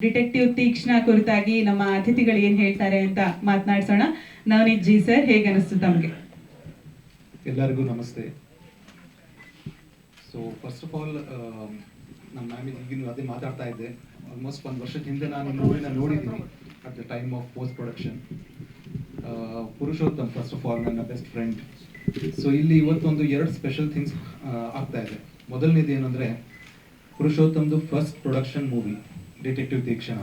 Detective ತೀಕ್ಷ್ಣ ಕುರಿತಾಗಿ ನಮ್ಮ ಅತಿಥಿಗಳು ಏನ್ ಹೇಳ್ತಾರೆ ಅಂತ ಮಾತನಾಡಿಸೋಣ. ನವನೀತ್ ಜಿ ಸರ್, ಹೇಗೆ ಅನಿಸ್ತು ತಮಗೆ? ಎಲ್ಲರಿಗೂ ನಮಸ್ತೆ. ಸೊ ಫಸ್ಟ್ ಆಫ್ ಆಲ್ ನಮ್ಮ ಮ್ಯಾಮ್ ಈಗಿನ ಅದೇ ಮಾತಾಡ್ತಾ ಇದ್ದೆ. ಆಲ್ಮೋಸ್ಟ್ ಒಂದು ವರ್ಷದ ಹಿಂದೆ ನಾನು ಮೂವಿನ ನೋಡಿದ್ದೀನಿ at the time of post production. Purushottam first of all ನನ್ನ ಬೆಸ್ಟ್ ಫ್ರೆಂಡ್. ಸೊ ಇಲ್ಲಿ ಇವತ್ತೊಂದು ಎರಡು ಸ್ಪೆಷಲ್ ಥಿಂಗ್ಸ್ ಆಗ್ತಾ ಇದೆ. ಮೊದಲನೇದು ಏನಂದರೆ ಪುರುಷೋತ್ತಮ್ದು ಫಸ್ಟ್ ಪ್ರೊಡಕ್ಷನ್ ಮೂವಿ ಡಿಟೆಕ್ಟಿವ್ ತೀಕ್ಷ್ಣ,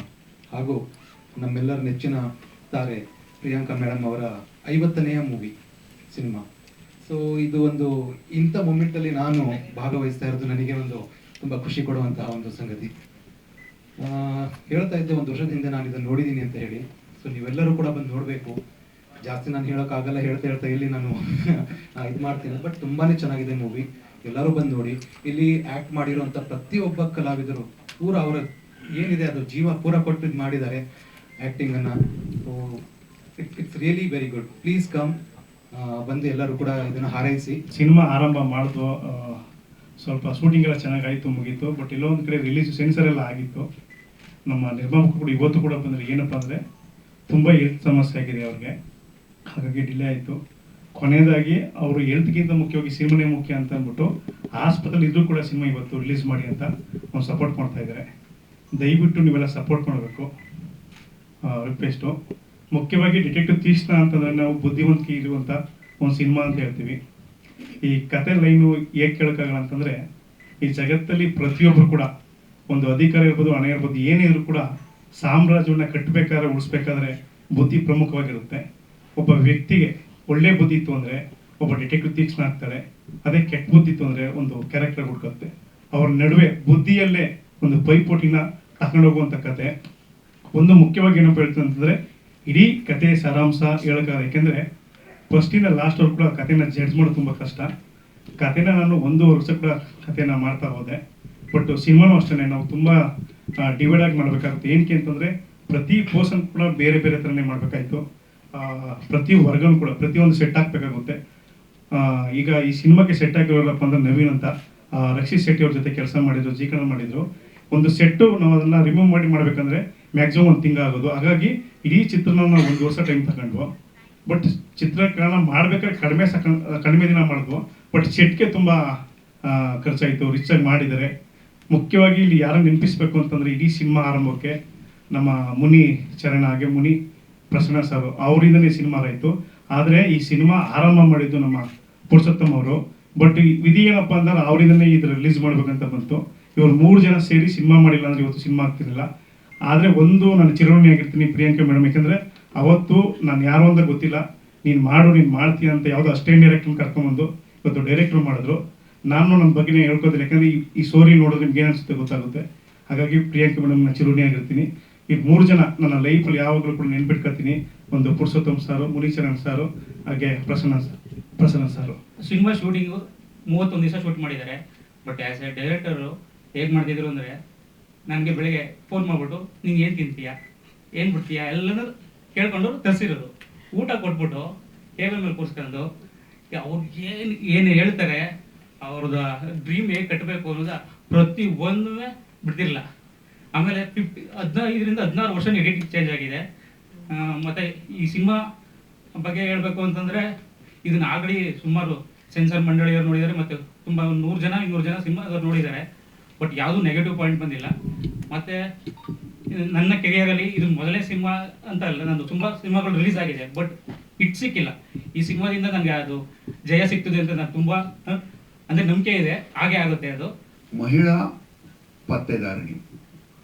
ಹಾಗೂ ನಮ್ಮೆಲ್ಲರ ನೆಚ್ಚಿನ ತಾರೆ ಪ್ರಿಯಾಂಕಾ ಮೇಡಮ್ ಅವರ 50ನೇಯ ಮೂವಿ ಸಿನಿಮಾ. ಸೊ ಇದು ಒಂದು ಇಂಥ ಮೂಮೆಂಟಲ್ಲಿ ನಾನು ಭಾಗವಹಿಸ್ತಾ ಇರೋದು ನನಗೆ ಒಂದು ತುಂಬ ಖುಷಿ ಕೊಡುವಂತಹ ಒಂದು ಸಂಗತಿ. ಹೇಳ್ತಾ ಇದ್ದೆ ಒಂದು ವರ್ಷದ ಹಿಂದೆ ನಾನು ಇದನ್ನು ನೋಡಿದ್ದೀನಿ ಅಂತ ಹೇಳಿ. ಸೊ ನೀವೆಲ್ಲರೂ ಕೂಡ ಬಂದು ನೋಡಬೇಕು. ಜಾಸ್ತಿ ನಾನು ಹೇಳೋಕ್ಕಾಗಲ್ಲ, ಹೇಳ್ತಾ ಇಲ್ಲಿ ನಾನು ಇದು ಮಾಡ್ತೀನಿ. ಬಟ್ ತುಂಬಾ ಚೆನ್ನಾಗಿದೆ ಮೂವಿ, ಎಲ್ಲರೂ ಬಂದು ನೋಡಿ. ಇಲ್ಲಿ ಆ್ಯಕ್ಟ್ ಮಾಡಿರುವಂಥ ಪ್ರತಿಯೊಬ್ಬ ಕಲಾವಿದರು ಪೂರ ಅವರ ಏನಿದೆ ಅದು ಜೀವ ಪೂರ ಕೊಟ್ಟು ಮಾಡಿದ್ದಾರೆ ಆ್ಯಕ್ಟಿಂಗನ್ನು. So it's really very good. Please come, ಬಂದು ಎಲ್ಲರೂ ಕೂಡ ಇದನ್ನು ಹಾರೈಸಿ. ಸಿನಿಮಾ ಆರಂಭ ಮಾಡಿದ್ವು, ಸ್ವಲ್ಪ ಶೂಟಿಂಗ್ ಎಲ್ಲ ಚೆನ್ನಾಗಾಯಿತು, ಮುಗೀತು. ಬಟ್ ಎಲ್ಲೊಂದು ಕಡೆ ರಿಲೀಸ್ ಸೆನ್ಸರ್ ಎಲ್ಲ ಆಗಿತ್ತು. ನಮ್ಮ ನಿರ್ಮಾಪಕರು ಕೂಡ ಇವತ್ತು ಕೂಡ ಬಂದರೆ ಏನಪ್ಪ ಅಂದರೆ ತುಂಬ ಹೆಲ್ತ್ ಸಮಸ್ಯೆ ಆಗಿದೆ ಅವ್ರಿಗೆ, ಹಾಗಾಗಿ ಡಿಲೇ ಆಯಿತು. ಕೊನೆಯದಾಗಿ ಅವರು ಹೆಲ್ತ್ಗಿಂತ ಮುಖ್ಯವಾಗಿ ಸಿನಿಮಾನೇ ಮುಖ್ಯ ಅಂತ ಅಂದ್ಬಿಟ್ಟು ಆಸ್ಪತ್ರೆಲಿ ಇದ್ರೂ ಕೂಡ ಸಿನಿಮಾ ಇವತ್ತು ರಿಲೀಸ್ ಮಾಡಿ ಅಂತ ಅವ್ನು ಸಪೋರ್ಟ್ ಮಾಡ್ತಾ ಇದ್ದಾರೆ. ದಯವಿಟ್ಟು ನೀವೆಲ್ಲ ಸಪೋರ್ಟ್ ಮಾಡಬೇಕು, ರಿಕ್ವೆಸ್ಟು. ಮುಖ್ಯವಾಗಿ ಡಿಟೆಕ್ಟಿವ್ ತೀಕ್ಷ್ಣ ಅಂತಂದರೆ ನಾವು ಬುದ್ಧಿವಂತಿಕೆ ಇರುವಂಥ ಒಂದು ಸಿನಿಮಾ ಅಂತ ಹೇಳ್ತೀವಿ. ಈ ಕತೆ ಲೈನು ಹೇಗೆ ಕೇಳೋಕ್ಕಾಗಲ್ಲ ಅಂತಂದರೆ, ಈ ಜಗತ್ತಲ್ಲಿ ಪ್ರತಿಯೊಬ್ಬರು ಕೂಡ ಒಂದು ಅಧಿಕಾರ ಇರ್ಬೋದು, ಹಣ ಇರ್ಬೋದು, ಏನೇ ಇದ್ರೂ ಕೂಡ ಸಾಮ್ರಾಜ್ಯವನ್ನು ಕಟ್ಟಬೇಕಾದ್ರೆ ಉಳಿಸ್ಬೇಕಾದ್ರೆ ಬುದ್ಧಿ ಪ್ರಮುಖವಾಗಿರುತ್ತೆ. ಒಬ್ಬ ವ್ಯಕ್ತಿಗೆ ಒಳ್ಳೆ ಬುದ್ಧಿ ಇತ್ತು ಅಂದರೆ ಒಬ್ಬ ಡಿಟೆಕ್ಟಿವ್ ತೀಕ್ಷ್ಣ ಆಗ್ತಾರೆ. ಅದೇ ಕೆಟ್ಟ ಬುದ್ಧಿ ಇತ್ತು ಅಂದರೆ ಒಂದು ಕ್ಯಾರೆಕ್ಟರ್ ಹುಡ್ಕುತ್ತೆ. ಅವ್ರ ನಡುವೆ ಬುದ್ಧಿಯಲ್ಲೇ ಒಂದು ಪೈಪೋಟಿನ ತಗೊಂಡೋಗುವಂಥ ಕತೆ. ಒಂದು ಮುಖ್ಯವಾಗಿ ಏನಪ್ಪ ಹೇಳ್ತೀನಿ ಅಂತಂದರೆ, ಇಡೀ ಕತೆ ಸಾರಾಂಶ ಹೇಳೋಕ್ಕಾಗಲ್ಲ. ಯಾಕೆಂದರೆ ಫಸ್ಟಿಂದ ಲಾಸ್ಟ್ವರೆಗೂ ಕೂಡ ಕಥೆನ ಜಡ್ಜ್ ಮಾಡೋದು ತುಂಬ ಕಷ್ಟ. ಕಥೆನ ನಾನು 1 ವರ್ಷ ಕೂಡ ಕಥೆನ ಮಾಡ್ತಾ ಹೋದೆ. ಬಟ್ ಸಿನಿಮಾನೂ ಅಷ್ಟೇ ನಾವು ತುಂಬ ಡಿವೈಡ್ ಆಗಿ ಮಾಡಬೇಕಾಗುತ್ತೆ. ಏನಕ್ಕೆ ಅಂತಂದರೆ ಪ್ರತಿ ಪರ್ಸನ್ ಕೂಡ ಬೇರೆ ಬೇರೆ ಥರನೇ ಮಾಡಬೇಕಾಯ್ತು. ಪ್ರತಿ ವರ್ಗನೂ ಕೂಡ ಪ್ರತಿಯೊಂದು ಸೆಟ್ ಹಾಕಬೇಕಾಗುತ್ತೆ. ಈಗ ಈ ಸಿನಿಮಾಗೆ ಸೆಟ್ ಆಗಿರೋಲ್ಲಪ್ಪ ಅಂದ್ರೆ ನವೀನ್ ಅಂತ, ರಕ್ಷಿತ್ ಶೆಟ್ಟಿ ಅವ್ರ ಜೊತೆ ಕೆಲಸ ಮಾಡಿದ್ರು, ಜೀಕರಣ ಮಾಡಿದ್ರು. ಒಂದು ಸೆಟ್ಟು ನಾವು ಅದನ್ನು ರಿಮೂವ್ ಮಾಡಬೇಕಂದ್ರೆ ಮ್ಯಾಕ್ಸಿಮಮ್ 1 ತಿಂಗಳು ಆಗೋದು. ಹಾಗಾಗಿ ಇಡೀ ಚಿತ್ರನ ನಾವು 1 ವರ್ಷ ಟೈಮ್ ತಗೊಂಡ್ವು. ಬಟ್ ಚಿತ್ರೀಕರಣ ಮಾಡ್ಬೇಕಾದ್ರೆ ಕಡಿಮೆ ದಿನ ಮಾಡಿದ್ವು. ಬಟ್ ಸೆಟ್ಗೆ ತುಂಬ ಖರ್ಚಾಯಿತು, ರಿಚಾಗಿ ಮಾಡಿದ್ದಾರೆ. ಮುಖ್ಯವಾಗಿ ಇಲ್ಲಿ ಯಾರನ್ನು ನೆನಪಿಸ್ಬೇಕು ಅಂತಂದರೆ, ಇಡೀ ಸಿನಿಮಾ ಆರಂಭಕ್ಕೆ ನಮ್ಮ ಮುನಿ ಚರಣ ಹಾಗೆ ಮುನಿ ಪ್ರಸನ್ನ ಸರ್ ಅವರಿಂದನೇ ಸಿನಿಮಾ ಆಯಿತು. ಆದರೆ ಈ ಸಿನಿಮಾ ಆರಂಭ ಮಾಡಿದ್ದು ನಮ್ಮ ಪುರುಷೋತ್ತಮ್ ಅವರು. ಬಟ್ ವಿಧಿ ಏನಪ್ಪ ಅಂದ್ರೆ ಅವರಿಂದನೇ ಇದು ರಿಲೀಸ್ ಮಾಡ್ಬೇಕಂತ ಬಂತು. ಇವ್ರು 3 ಜನ ಸೇರಿ ಸಿನಿಮಾ ಮಾಡಿಲ್ಲ ಅಂದರೆ ಇವತ್ತು ಸಿನಿಮಾ ಆಗ್ತಿರಲಿಲ್ಲ. ಆದರೆ ಒಂದು ನಾನು ಚಿರಋಣಿ ಆಗಿರ್ತೀನಿ ಪ್ರಿಯಾಂಕಾ ಮೇಡಮ್. ಯಾಕೆಂದರೆ ಅವತ್ತು ನಾನು ಯಾರು ಅಂತ ಗೊತ್ತಿಲ್ಲ, ನೀನು ಮಾಡ್ತೀಯ ಅಂತ ಯಾವುದೋ ಅಷ್ಟೇ ಡೈರೆಕ್ಟ್ರನ್ನ ಕರ್ಕೊಂಬಂದು ಇವತ್ತು ಡೈರೆಕ್ಟ್ರು ಮಾಡಿದ್ರು. ನಾನು ನನ್ನ ಬಗ್ಗೆನೇ ಹೇಳ್ಕೋದಿಲ್ಲ, ಯಾಕಂದರೆ ಈ ಸ್ಟೋರಿ ನೋಡೋದು ನಿಮ್ಗೆ ಏನು ಅನಿಸುತ್ತೆ ಗೊತ್ತಾಗುತ್ತೆ. ಹಾಗಾಗಿ ಪ್ರಿಯಾಂಕಾ ಮೇಡಮ್ ನಾನು ಚಿರಋಣಿ ಆಗಿರ್ತೀನಿ. ಈ 3 ಜನ ನನ್ನ ಲೈಫಲ್ಲಿ ಯಾವಾಗಲೂ ಕೂಡ ನೆನ್ಪಿಟ್ಕೊತೀನಿ. ಒಂದು ಪುರುಷೋತ್ತಮ್ ಸಾರು, ಮುನೀಚರಣ್ ಸಾರು, ಹಾಗೆ ಪ್ರಸನ್ನ ಸಾರು. ಸಿನಿಮಾ ಶೂಟಿಂಗು 31 ದಿವಸ ಶೂಟ್ ಮಾಡಿದ್ದಾರೆ. ಬಟ್ ಆ್ಯಸ್ ಎ ಡೈರೆಕ್ಟರು ಹೇಗೆ ಮಾಡ್ತಿದ್ರು ಅಂದರೆ, ನನಗೆ ಬೆಳಗ್ಗೆ ಫೋನ್ ಮಾಡಿಬಿಟ್ಟು ನೀನು ಏನು ತಿಂತೀಯಾ, ಏನು ಬಿಡ್ತೀಯಾ ಎಲ್ಲನೂ ಕೇಳ್ಕೊಂಡು ತರಿಸಿರೋದು. ಊಟ ಕೊಟ್ಬಿಟ್ಟು ಟೇಬಲ್ ಮೇಲೆ ಕೂರಿಸ್ಕೊಂಡು ಅವ್ರಿಗೆ ಏನು ಹೇಳ್ತಾರೆ, ಅವ್ರದ್ದು ಡ್ರೀಮ್ ಹೇಗೆ ಕಟ್ಟಬೇಕು ಅನ್ನೋದು ಪ್ರತಿ ಒಂದೂ ಬಿಡ್ತಿರಲಿಲ್ಲ. ಆಮೇಲೆ 15ರಿಂದ 16 ವರ್ಷ ಎಡಿಟಿಂಗ್ ಚೇಂಜ್ ಆಗಿದೆ. ಮತ್ತು ಈ ಸಿನಿಮಾ ಬಗ್ಗೆ ಹೇಳಬೇಕು ಅಂತಂದರೆ, ಇದನ್ನ ಆಲ್ರೆಡಿ ಸುಮಾರು ಸೆನ್ಸರ್ ಮಂಡಳಿಯವರು ನೋಡಿದ್ದಾರೆ, ಮತ್ತು ತುಂಬ 100 ಜನ 200 ಜನ ಸಿನಿಮಾದವ್ರು ನೋಡಿದ್ದಾರೆ. ಬಟ್ ಯಾವುದೂ ನೆಗೆಟಿವ್ ಪಾಯಿಂಟ್ ಬಂದಿಲ್ಲ. ಮತ್ತು ನನ್ನ ಕೆರಿಯರಲ್ಲಿ ಇದು ಮೊದಲನೇ ಸಿನಿಮಾ ಅಂತ ಅಲ್ಲ, ನಂದು ತುಂಬ ಸಿನಿಮಾಗಳು ರಿಲೀಸ್ ಆಗಿದೆ, ಬಟ್ ಹಿಟ್ ಸಿಕ್ಕಿಲ್ಲ. ಈ ಸಿನಿಮಾದಿಂದ ನನಗೆ ಅದು ಜಯ ಸಿಗ್ತದೆ ಅಂತ ನಾನು ತುಂಬ ಅಂದರೆ ನಂಬಿಕೆ ಇದೆ, ಹಾಗೆ ಆಗುತ್ತೆ ಅದು. ಮಹಿಳಾ ಪತ್ತೆದಾರಣಿ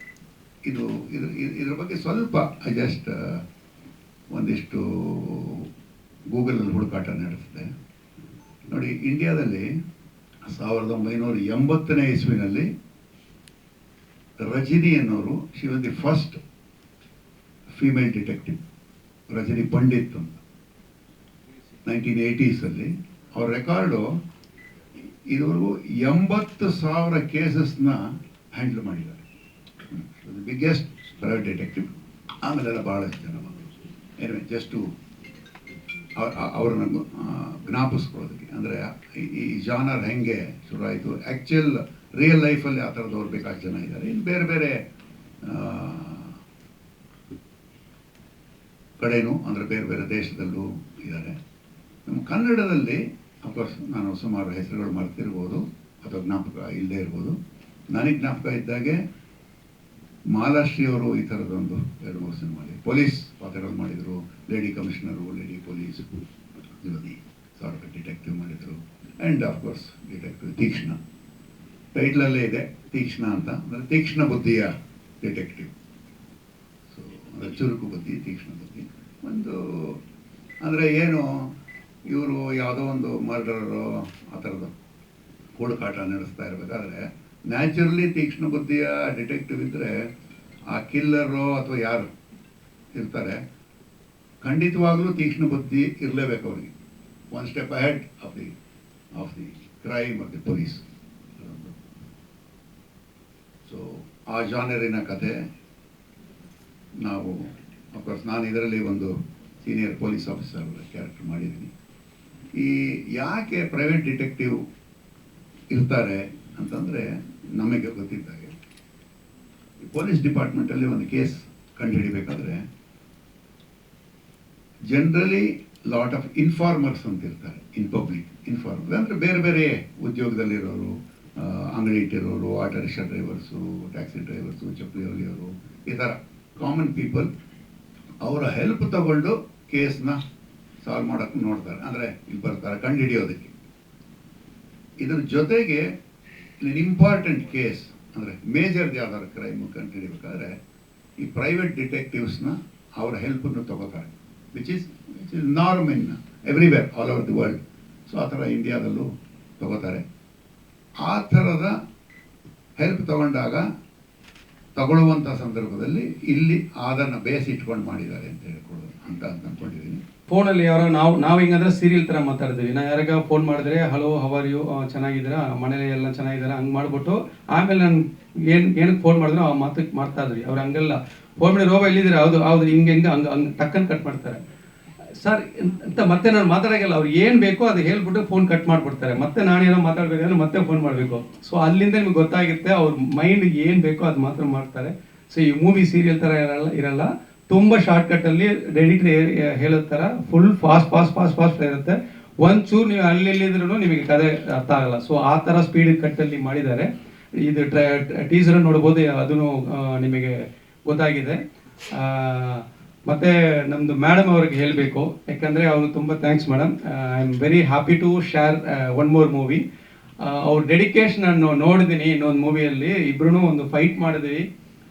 ಇದ್ರ ಬಗ್ಗೆ ಸ್ವಲ್ಪ ಜಸ್ಟ್ ಒಂದಿಷ್ಟು ಗೂಗಲಲ್ಲಿ ಹುಡುಕಾಟ ನಡೆಸಿದೆ ನೋಡಿ. ಇಂಡಿಯಾದಲ್ಲಿ 1980ನೇ ಇಸ್ವಿನಲ್ಲಿ ರಜನಿ ಅನ್ನೋರು, she was the first female detective, Rajani Pandit ಅಂತ, 1980s ಅವ್ರ ರೆಕಾರ್ಡು ಇದುವರೆಗೂ 80,000 ಕೇಸಸ್ನ ಹ್ಯಾಂಡಲ್ ಮಾಡಿದ್ದಾರೆ. Biggest private detective. ಆಮೇಲೆಲ್ಲ ಭಾಳಷ್ಟು ಜನ ಬಂದರು. ಜಸ್ಟು ಅವ್ರನ್ನ ಜ್ಞಾಪಿಸ್ಕೊಳ್ಳೋದಕ್ಕೆ, ಅಂದರೆ ಈ ಜಾನರ್ ಹೆಂಗೆ ಶುರುವಾಯಿತು, ಆ್ಯಕ್ಚುಯಲ್ ರಿಯಲ್ ಲೈಫಲ್ಲಿ ಆ ಥರದವ್ರು ಬೇಕಾದ ಜನ ಇದ್ದಾರೆ. ಇನ್ನು ಬೇರೆ ಬೇರೆ ಕಡೆನೂ ಅಂದರೆ ಬೇರೆ ಬೇರೆ ದೇಶದಲ್ಲೂ ಇದ್ದಾರೆ. ನಮ್ಮ ಕನ್ನಡದಲ್ಲಿ ಅಫ್ಕೋರ್ಸ್ ನಾನು ಸುಮಾರು ಹೆಸರುಗಳು ಮರ್ತಿರ್ಬೋದು ಅಥವಾ ಜ್ಞಾಪಕ ಇಲ್ಲದೆ ಇರ್ಬೋದು. ನನಗೆ ಜ್ಞಾಪಕ ಇದ್ದಾಗೆ ಮಾಲಾಶ್ರೀ ಅವರು ಈ ಥರದೊಂದು 2-3 ಸಿನಿಮಾ ಪೊಲೀಸ್ ಪಾತ್ರಗಳು ಮಾಡಿದರು. Lady commissioner, lady police, sort detective ಮಾಡಿದರು. ಆ್ಯಂಡ್ ಅಫ್ಕೋರ್ಸ್ ಡಿಟೆಕ್ಟಿವ್ ತೀಕ್ಷ್ಣ, ಟೈಟ್ಲಲ್ಲೇ ಇದೆ ತೀಕ್ಷ್ಣ ಅಂತ, ಅಂದರೆ ತೀಕ್ಷ್ಣ ಬುದ್ಧಿಯ ಡಿಟೆಕ್ಟಿವ್. ಸೊ ಅಂದರೆ ಚುರುಕು ಬುದ್ಧಿ, ತೀಕ್ಷ್ಣ ಬುದ್ಧಿ. ಒಂದು ಅಂದರೆ ಏನು, ಇವರು ಯಾವುದೋ ಒಂದು ಮರ್ಡರರು ಆ ಥರದ್ದು ಹುಡುಕಾಟ ನಡೆಸ್ತಾ ಇರಬೇಕಾದ್ರೆ ನ್ಯಾಚುರಲಿ ತೀಕ್ಷ್ಣ ಬುದ್ಧಿಯ ಡಿಟೆಕ್ಟಿವ್ ಇದ್ದರೆ ಆ ಕಿಲ್ಲರು ಅಥವಾ ಯಾರು ಇರ್ತಾರೆ ಖಂಡಿತವಾಗ್ಲೂ ತೀಕ್ಷ್ಣ ಬುದ್ಧಿ ಇರಲೇಬೇಕು ಅವ್ರಿಗೆ. One step ahead of the crime of the police. So ಆ ಜಾನರಿನ ಕತೆ ನಾವು ಅಫ್ಕೋರ್ಸ್ ನಾನು ಇದರಲ್ಲಿ ಒಂದು ಸೀನಿಯರ್ ಪೊಲೀಸ್ ಆಫೀಸರ್ ಕ್ಯಾರೆಕ್ಟರ್ ಮಾಡಿದ್ದೀನಿ. ಈ ಯಾಕೆ ಪ್ರೈವೇಟ್ ಡಿಟೆಕ್ಟಿವ್ ಇರ್ತಾರೆ ಅಂತಂದರೆ ನಮಗೆ ಗೊತ್ತಿದ್ದಾಗೆ ಈ ಪೊಲೀಸ್ ಡಿಪಾರ್ಟ್ಮೆಂಟಲ್ಲಿ ಒಂದು case ಕಂಡುಹಿಡಿಬೇಕಾದ್ರೆ generally lot of informers ಅಂತ ಇರ್ತಾರೆ. ಇನ್ ಪಬ್ಲಿಕ್ ಇನ್ಫಾರ್ಮರ್ ಅಂದರೆ ಬೇರೆ ಬೇರೆ ಉದ್ಯೋಗದಲ್ಲಿರೋರು, ಅಂಗಡಿ ಇಟ್ಟಿರೋರು, auto rickshaw drivers, taxi drivers, ಚಪ್ಪಲಿ ಹೊಲಿಯೋರು, ಈ ಥರ ಕಾಮನ್ ಪೀಪಲ್. ಅವರ ಹೆಲ್ಪ್ ತಗೊಂಡು ಕೇಸ್ನ ಸಾಲ್ವ್ ಮಾಡೋಕ್ಕೆ ನೋಡ್ತಾರೆ, ಅಂದರೆ ಇಲ್ಲಿ ಬರ್ತಾರೆ ಕಂಡುಹಿಡಿಯೋದಕ್ಕೆ. ಇದ್ರ ಜೊತೆಗೆ ಇಂಪಾರ್ಟೆಂಟ್ ಕೇಸ್ ಅಂದರೆ ಮೇಜರ್ ಯಾವ್ದಾದ್ರು ಕ್ರೈಮ್ ಕಂಡುಹಿಡಿಬೇಕಾದ್ರೆ ಈ ಪ್ರೈವೇಟ್ ಡಿಟೆಕ್ಟಿವ್ಸ್ನ ಅವರ ಹೆಲ್ಪನ್ನು ತಗೋತಾರೆ, which is norm in everywhere all over the world. So ಆ ಥರ ಇಂಡಿಯಾದಲ್ಲೂ ತಗೋತಾರೆ. ಆ ಥರದ ಹೆಲ್ಪ್ ತಗೊಳ್ಳುವಂಥ ಸಂದರ್ಭದಲ್ಲಿ ಇಲ್ಲಿ ಅದನ್ನು ಬೇಸ್ ಇಟ್ಕೊಂಡು ಮಾಡಿದ್ದಾರೆ ಅಂತ ಹೇಳ್ಕೊಳ್ಳೋದು ಅಂತ ಅಂದ್ಕೊಂಡಿದ್ದೀನಿ. ಫೋನಲ್ಲಿ ಯಾರೋ ನಾವು ಹಿಂಗಂದ್ರೆ ಸೀರಿಯಲ್ ಥರ ಮಾತಾಡ್ತೀವಿ. ನಾ ಯಾರಾಗ ಫೋನ್ ಮಾಡಿದ್ರೆ ಹಲೋ ಹವರ್ ಯು, ಚೆನ್ನಾಗಿದ್ದೀರಾ, ಮನೇಲಿ ಎಲ್ಲ ಚೆನ್ನಾಗಿದ್ದೀರಾ ಹಂಗೆ ಮಾಡ್ಬಿಟ್ಟು ಆಮೇಲೆ ನಾನು ಏನಕ್ಕೆ ಫೋನ್ ಮಾಡಿದ್ರು ಆ ಮಾತಕ್ಕೆ ಮಾಡ್ತಾ ಇದ್ವಿ. ಅವ್ರು ಹಂಗೆಲ್ಲ ಫೋನ್ ಮಾಡಿ ರೋಬ ಎಲ್ಲಿದ್ದೀರಾ, ಹೌದು ಹಿಂಗೆ ಹಂಗೆ ಟಕ್ಕನ್ ಕಟ್ ಮಾಡ್ತಾರೆ ಸರ್ ಅಂತ. ಮತ್ತೆ ನಾನು ಮಾತಾಡೋಲ್ಲ, ಅವ್ರು ಏನು ಬೇಕೋ ಅದು ಹೇಳ್ಬಿಟ್ಟು ಫೋನ್ ಕಟ್ ಮಾಡಿಬಿಡ್ತಾರೆ. ಮತ್ತೆ ನಾನೇನೋ ಮಾತಾಡ್ಬೇಕಂದ್ರೆ ಮತ್ತೆ ಫೋನ್ ಮಾಡಬೇಕು. ಸೊ ಅಲ್ಲಿಂದ ನಿಮ್ಗೆ ಗೊತ್ತಾಗುತ್ತೆ ಅವ್ರ ಮೈಂಡ್ ಏನು ಬೇಕೋ ಅದು ಮಾತ್ರ ಮಾಡ್ತಾರೆ. ಸೊ ಈ ಮೂವಿ ಸೀರಿಯಲ್ ಥರ ಇರಲ್ಲ, ತುಂಬ ಶಾರ್ಟ್ಕಟ್ಟಲ್ಲಿ ಎಡಿಟರ್ ಹೇಳೋ ಥರ ಫುಲ್ ಫಾಸ್ಟ್ ಇರುತ್ತೆ. ಒಂಚೂರು ನೀವು ಅಲ್ಲಿದ್ರೂ ನಿಮಗೆ ಕತೆ ಅರ್ಥ ಆಗಲ್ಲ. ಸೊ ಆ ಥರ ಸ್ಪೀಡ್ ಕಟ್ಟಲ್ಲಿ ಮಾಡಿದ್ದಾರೆ. ಇದು ಟೀಸರ್ ನೋಡ್ಬೋದು, ಅದನ್ನು ನಿಮಗೆ ಗೊತ್ತಾಗಿದೆ. ಮತ್ತು ನಮ್ಮದು ಮೇಡಮ್ ಅವ್ರಿಗೆ ಹೇಳಬೇಕು, ಯಾಕಂದರೆ ಅವರು ತುಂಬ thanks madam. I am very happy to share one more movie. ಅವ್ರ ಡೆಡಿಕೇಶನ್ ನಾನು ನೋಡಿದ್ದೀನಿ. ಇನ್ನೊಂದು ಮೂವಿಯಲ್ಲಿ ಇಬ್ರು ಒಂದು ಫೈಟ್ ಮಾಡಿದ್ವಿ.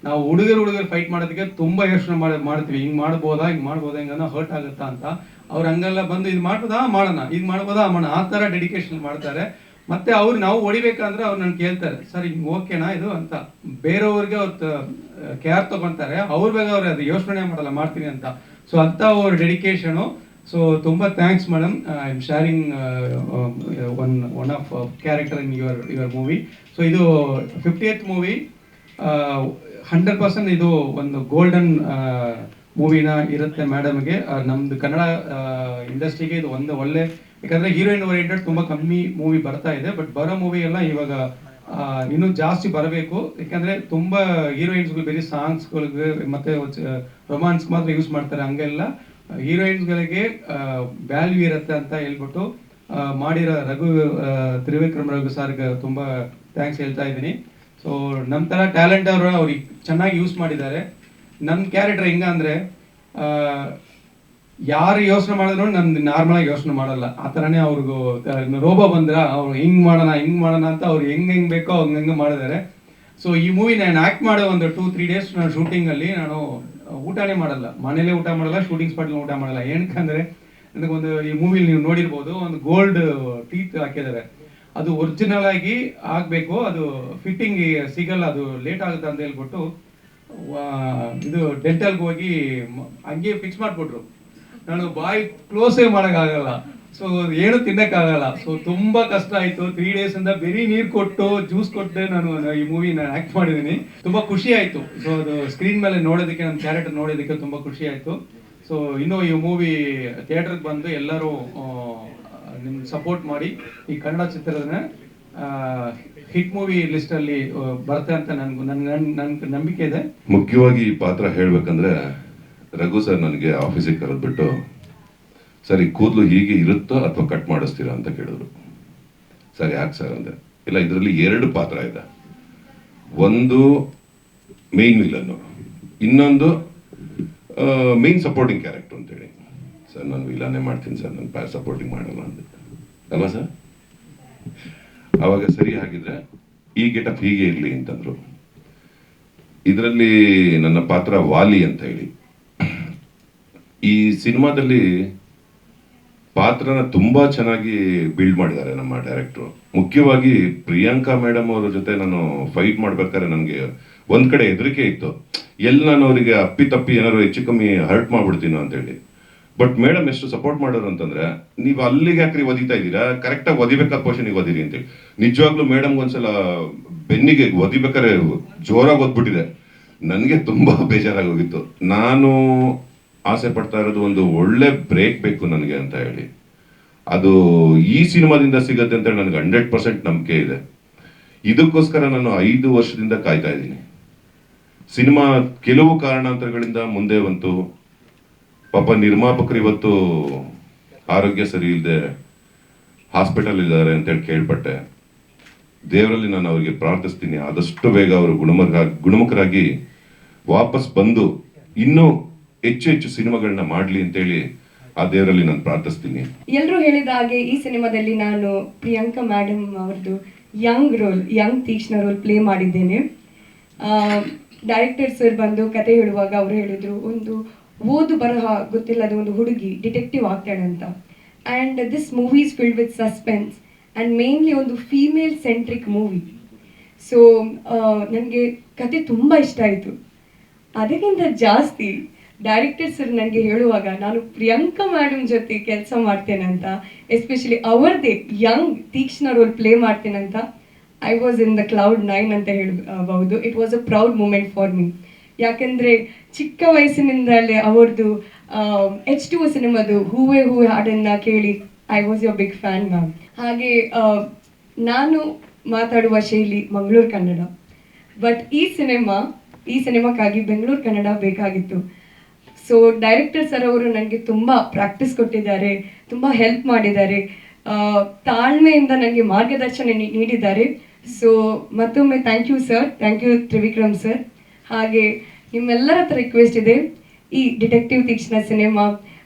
ನಾವು ಹುಡುಗರು ಫೈಟ್ ಮಾಡೋದಕ್ಕೆ ತುಂಬ ಯೋಚನೆ ಮಾಡ್ತೀವಿ, ಹಿಂಗೆ ಮಾಡ್ಬೋದಾ ಹಿಂಗನ್ನ ಹರ್ಟ್ ಆಗುತ್ತಾ ಅಂತ. ಅವ್ರು ಹಂಗೆಲ್ಲ ಬಂದು ಇದು ಮಾಡ್ಬೋದಾ ಮಾಡೋಣ, ಇದು ಮಾಡ್ಬೋದಾ ಮಾಡೋಣ, ಆ ಥರ ಡೆಡಿಕೇಶನ್ ಮಾಡ್ತಾರೆ. ಮತ್ತು ಅವ್ರು ನಾವು ಹೊಡಿಬೇಕಂದ್ರೆ ಅವ್ರು ನಾನು ಕೇಳ್ತಾರೆ, ಸರ್ ಹಿಂಗೆ ಓಕೆನಾ ಇದು ಅಂತ. ಬೇರೆಯವ್ರಿಗೆ ಅವ್ರು ಕೇರ್ ತೊಗೊತಾರೆ, ಅವ್ರ ಬೇಗ ಅವ್ರು ಅದು ಯೋಚನೆ ಮಾಡಲ್ಲ, ಮಾಡ್ತೀನಿ ಅಂತ. ಸೊ ಅಂಥ ಅವ್ರ ಡೆಡಿಕೇಶನು. ಸೊ ತುಂಬ thanks madam. I am sharing one of character in your movie. So ಇದು 50th ಮೂವಿ. 100% ಇದು ಒಂದು ಗೋಲ್ಡನ್ ಮೂವಿನ ಇರುತ್ತೆ ಮೇಡಮ್ಗೆ. ನಮ್ಮದು ಕನ್ನಡ ಇಂಡಸ್ಟ್ರಿಗೆ ಇದು ಒಂದು ಒಳ್ಳೆ, ಯಾಕಂದರೆ ಹೀರೋಯಿನ್ ಓರಿಯೆಂಟೆಡ್ ತುಂಬ ಕಮ್ಮಿ ಮೂವಿ ಬರ್ತಾ ಇದೆ. ಬಟ್ ಬರೋ ಮೂವಿ ಎಲ್ಲ ಇವಾಗ ಇನ್ನೂ ಜಾಸ್ತಿ ಬರಬೇಕು. ಯಾಕಂದರೆ ತುಂಬ ಹೀರೋಯಿನ್ಸ್ಗಳು ಬೇರೆ ಸಾಂಗ್ಸ್ಗಳಿಗೆ ಮತ್ತು ರೊಮ್ಯಾನ್ಸ್ ಮಾತ್ರ ಯೂಸ್ ಮಾಡ್ತಾರೆ. ಹಂಗೆಲ್ಲ ಹೀರೋಯಿನ್ಸ್ಗಳಿಗೆ ವ್ಯಾಲ್ಯೂ ಇರುತ್ತೆ ಅಂತ ಹೇಳ್ಬಿಟ್ಟು ಮಾಡಿರೋ ತ್ರಿವಿಕ್ರಮ್ ರಘು ಸರ್ಗೆ ತುಂಬ ಥ್ಯಾಂಕ್ಸ್ ಹೇಳ್ತಾ ಇದ್ದೀನಿ. ಸೊ ನಮ್ಮ ಥರ ಟ್ಯಾಲೆಂಟ್ ಅವ್ರಿಗೆ ಚೆನ್ನಾಗಿ ಯೂಸ್ ಮಾಡಿದ್ದಾರೆ. ನಮ್ಮ ಕ್ಯಾರೆಕ್ಟರ್ ಹೆಂಗ ಅಂದರೆ ಯಾರು ಯೋಚನೆ ಮಾಡಿದ್ರು ನಮ್ದು ನಾರ್ಮಲಾಗಿ ಯೋಚನೆ ಮಾಡಲ್ಲ. ಆ ಥರನೇ ಅವ್ರಿಗೂ ರೋಬೋ ಬಂದ್ರೆ ಅವ್ರು ಹಿಂಗೆ ಮಾಡೋಣ ಅಂತ ಅವ್ರು ಹೆಂಗೆ ಬೇಕೋ ಹಂಗೆ ಮಾಡಿದ್ದಾರೆ. ಸೊ ಈ ಮೂವಿ ನಾನು ಆ್ಯಕ್ಟ್ ಮಾಡೋ ಒಂದು 2-3 ಡೇಸ್ ನಾನು ಶೂಟಿಂಗಲ್ಲಿ ನಾನು ಊಟನೇ ಮಾಡಲ್ಲ, ಮನೇಲೇ ಊಟ ಮಾಡಲ್ಲ, ಶೂಟಿಂಗ್ ಸ್ಪಾಟಲ್ಲಿ ಊಟ ಮಾಡಲ್ಲ. ಏನಕ್ಕಂದರೆ ನನಗೊಂದು ಈ ಮೂವಿಲಿ ನೀವು ನೋಡಿರ್ಬೋದು, ಒಂದು ಗೋಲ್ಡ್ ಟೀತ್ ಹಾಕಿದ್ದಾರೆ. ಅದು ಒರಿಜಿನಲ್ ಆಗಿ ಆಗಬೇಕು, ಅದು ಫಿಟ್ಟಿಂಗ್ ಸಿಗಲ್ಲ, ಅದು ಲೇಟ್ ಆಗುತ್ತೆ ಅಂತ ಹೇಳ್ಬಿಟ್ಟು ಇದು ಡೆಂಟಲ್ಗೆ ಹೋಗಿ ಹಂಗೆ ಫಿಕ್ಸ್ ಮಾಡಿಬಿಟ್ರು. ನಾನು ಬಾಯಿ ಕ್ಲೋಸೇ ಮಾಡೋಕ್ಕಾಗಲ್ಲ, ಸೊ ಏನು ತಿನ್ನೋಕ್ಕಾಗಲ್ಲ. ಸೊ ತುಂಬ ಕಷ್ಟ ಆಯಿತು. 3 ಡೇಸಿಂದ ಬರೀ ನೀರು ಕೊಟ್ಟು ಜ್ಯೂಸ್ ಕೊಟ್ಟೆ ನಾನು ಈ ಮೂವಿ ಆ್ಯಕ್ಟ್ ಮಾಡಿದ್ದೀನಿ. ತುಂಬ ಖುಷಿ ಆಯಿತು. ಸೊ ಅದು ಸ್ಕ್ರೀನ್ ಮೇಲೆ ನೋಡೋದಕ್ಕೆ, ನಮ್ಮ ಕ್ಯಾರೆಕ್ಟರ್ ನೋಡೋದಕ್ಕೆ ತುಂಬ ಖುಷಿ ಆಯಿತು. ಸೊ ಇನ್ನೂ ಈ ಮೂವಿ ಥಿಯೇಟ್ರಿಗೆ ಬಂದು ಎಲ್ಲರೂ ನಿಮ್ಗೆ ಸಪೋರ್ಟ್ ಮಾಡಿ ಈ ಕನ್ನಡ ಚಿತ್ರದ ಹಿಟ್ ಮೂವಿ ಲಿಸ್ಟಲ್ಲಿ ಬರುತ್ತೆ ಅಂತ ನನ್ಗೆ ನಂಬಿಕೆ ಇದೆ. ಮುಖ್ಯವಾಗಿ ಈ ಪಾತ್ರ ಹೇಳ್ಬೇಕಂದ್ರೆ ರಘು ಸರ್ ನನಗೆ ಆಫೀಸಿಗೆ ಕರೆದ್ಬಿಟ್ಟು, ಸರ್ ಈ ಕೂದಲು ಹೀಗೆ ಇರುತ್ತೋ ಅಥವಾ ಕಟ್ ಮಾಡಿಸ್ತೀರಾ ಅಂತ ಕೇಳಿದ್ರು. ಸರ್ ಯಾಕೆ ಸರ್ ಅಂದೆ. ಇಲ್ಲ, ಇದರಲ್ಲಿ 2 ಪಾತ್ರ ಇದೆ, ಒಂದು ಮೇನ್ ವಿಲನ್ನು, ಇನ್ನೊಂದು ಮೇನ್ ಸಪೋರ್ಟಿಂಗ್ ಕ್ಯಾರೆಕ್ಟರ್ ಅಂತೇಳಿ. ಸರ್ ನಾನು ವಿಲನ್ನೇ ಮಾಡ್ತೀನಿ ಸರ್, ನಾನು ಸಪೋರ್ಟಿಂಗ್ ಮಾಡಲ್ಲ ಅಂದೆ. ಅಲ್ವಾ ಸರ್? ಅವಾಗ ಸರಿ ಹಾಗಿದ್ರೆ ಈ ಗೆಟಪ್ ಹೀಗೆ ಇರಲಿ ಅಂತಂದ್ರು. ಇದರಲ್ಲಿ ನನ್ನ ಪಾತ್ರ ವಾಲಿ ಅಂತ ಹೇಳಿ. ಈ ಸಿನಿಮಾದಲ್ಲಿ ಪಾತ್ರನ ತುಂಬಾ ಚೆನ್ನಾಗಿ ಬಿಲ್ಡ್ ಮಾಡಿದ್ದಾರೆ ನಮ್ಮ ಡೈರೆಕ್ಟ್ರು. ಮುಖ್ಯವಾಗಿ ಪ್ರಿಯಾಂಕಾ ಮೇಡಮ್ ಅವರ ಜೊತೆ ನಾನು ಫೈಟ್ ಮಾಡ್ಬೇಕಾದ್ರೆ ನನಗೆ ಒಂದ್ ಕಡೆ ಹೆದರಿಕೆ ಇತ್ತು, ಎಲ್ಲಿ ನಾನು ಅವರಿಗೆ ಅಪ್ಪಿ ಏನಾದ್ರು ಹೆಚ್ಚು ಕಮ್ಮಿ ಹರ್ಟ್ ಮಾಡ್ಬಿಡ್ತೀನೋ ಅಂತ ಹೇಳಿ. ಬಟ್ ಮೇಡಮ್ ಎಷ್ಟು ಸಪೋರ್ಟ್ ಮಾಡೋರು ಅಂತಂದ್ರೆ, ನೀವು ಅಲ್ಲಿಗೆ ಯಾಕ್ರಿ ಒದಿತಾ ಇದ್ದೀರಾ, ಕರೆಕ್ಟಾಗಿ ಒದಿಬೇಕಾದ ಪೋರ್ಷನ್ಗೆ ಒದಿರಿ ಅಂತೇಳಿ. ನಿಜವಾಗ್ಲೂ ಮೇಡಮ್ ಒಂದ್ಸಲ ಬೆನ್ನಿಗೆ ಒದಿಬೇಕಾದ್ರೆ ಜೋರಾಗಿ ಒದ್ಬಿಟ್ಟಿದೆ. ನನಗೆ ತುಂಬಾ ಬೇಜಾರಾಗೋಗಿತ್ತು. ನಾನು ಆಸೆ ಪಡ್ತಾ ಇರೋದು ಒಂದು ಒಳ್ಳೆ ಬ್ರೇಕ್ ಬೇಕು ನನಗೆ ಅಂತ ಹೇಳಿ. ಅದು ಈ ಸಿನಿಮಾದಿಂದ ಸಿಗತ್ತೆ ಅಂತ ನನಗೆ 100% ನಂಬಿಕೆ ಇದೆ. ಇದಕ್ಕೋಸ್ಕರ ನಾನು 5 ವರ್ಷದಿಂದ ಕಾಯ್ತಾ ಇದ್ದೀನಿ. ಸಿನಿಮಾ ಕೆಲವು ಕಾರಣಾಂತರಗಳಿಂದ ಮುಂದೆ ಬಂತು. ಪಾಪ ನಿರ್ಮಾಪಕರು ಇವತ್ತು ಆರೋಗ್ಯ ಸರಿ ಇಲ್ಲದೆ ಹಾಸ್ಪಿಟಲ್ ಇದ್ದಾರೆ ಅಂತೇಳಿ ಕೇಳ್ಪಟ್ಟೆ. ದೇವರಲ್ಲಿ ನಾನು ಅವರಿಗೆ ಪ್ರಾರ್ಥಿಸ್ತೀನಿ, ಆದಷ್ಟು ಬೇಗ ಅವರು ಗುಣಮುಖರಾಗಿ ವಾಪಸ್ ಬಂದು ಇನ್ನೂ ಹೆಚ್ಚು ಸಿನಿಮಾಗಳನ್ನ ಮಾಡ್ಲಿ ಅಂತೇಳಿ ಆ ದೇವರಲ್ಲಿ ನಾನು ಪ್ರಾರ್ಥಿಸ್ತೀನಿ. ಎಲ್ಲರೂ ಹೇಳಿದ ಹಾಗೆ ಈ ಸಿನಿಮಾದಲ್ಲಿ ನಾನು ಪ್ರಿಯಾಂಕಾ ಮೇಡಮ್ ಅವ್ರದ್ದು ಯಂಗ್ ತೀಕ್ಷ್ಣ ರೋಲ್ ಪ್ಲೇ ಮಾಡಿದ್ದೇನೆ. ಡೈರೆಕ್ಟರ್ ಸರ್ ಬಂದು ಕತೆ ಹೇಳುವಾಗ ಅವರು ಹೇಳಿದ್ರು, ಒಂದು ಓದು ಬರಹ ಗೊತ್ತಿಲ್ಲದ ಒಂದು ಹುಡುಗಿ ಡಿಟೆಕ್ಟಿವ್ ಆಗ್ತಾಳೆ ಅಂತ. And this movie is filled with suspense and mainly ಒಂದು ಫೀಮೇಲ್ ಸೆಂಟ್ರಿಕ್ ಮೂವಿ. ಸೊ ನನಗೆ ಕತೆ ತುಂಬ ಇಷ್ಟ ಆಯಿತು. ಅದಕ್ಕಿಂತ ಜಾಸ್ತಿ ಡೈರೆಕ್ಟರ್ ಸರ್ ನನಗೆ ಹೇಳುವಾಗ ನಾನು ಪ್ರಿಯಾಂಕಾ ಮೇಡಮ್ ಜೊತೆ ಕೆಲಸ ಮಾಡ್ತೇನೆ ಅಂತ, ಎಸ್ಪೆಷಲಿ ಅವರದೇ ಯಂಗ್ ತೀಕ್ಷ್ಣ ರೋಲ್ ಪ್ಲೇ ಮಾಡ್ತೇನೆ ಅಂತ, I was in the cloud 9 ಅಂತ ಹೇಳ್ಬಹುದು. It was a proud moment for me. ಯಾಕೆಂದರೆ ಚಿಕ್ಕ ವಯಸ್ಸಿನಿಂದಲೇ ಅವ್ರದ್ದು H2O ಸಿನಿಮಾದು ಹೂವೇ ಹಾಡನ್ನು ಕೇಳಿ I was your big fan ma'am. ಹಾಗೆ ನಾನು ಮಾತಾಡುವ ಶೈಲಿ ಮಂಗಳೂರು ಕನ್ನಡ, ಬಟ್ ಈ ಸಿನಿಮಾಕ್ಕಾಗಿ ಬೆಂಗಳೂರು ಕನ್ನಡ ಬೇಕಾಗಿತ್ತು. ಸೊ ಡೈರೆಕ್ಟರ್ ಸರ್ ಅವರು ನನಗೆ ತುಂಬ ಪ್ರಾಕ್ಟೀಸ್ ಕೊಟ್ಟಿದ್ದಾರೆ, ತುಂಬ ಹೆಲ್ಪ್ ಮಾಡಿದ್ದಾರೆ, ತಾಳ್ಮೆಯಿಂದ ನನಗೆ ಮಾರ್ಗದರ್ಶನ ನೀಡಿದ್ದಾರೆ. ಸೊ ಮತ್ತೊಮ್ಮೆ thank you sir, thank you Trivikram sir. ಹಾಗೆ ನಿಮ್ಮೆಲ್ಲರ ಹತ್ರ ರಿಕ್ವೆಸ್ಟ್ ಇದೆ, ಈ ಡಿಟೆಕ್ಟಿವ್ ತೀಕ್ಷ್ಣ ಸಿನಿಮಾ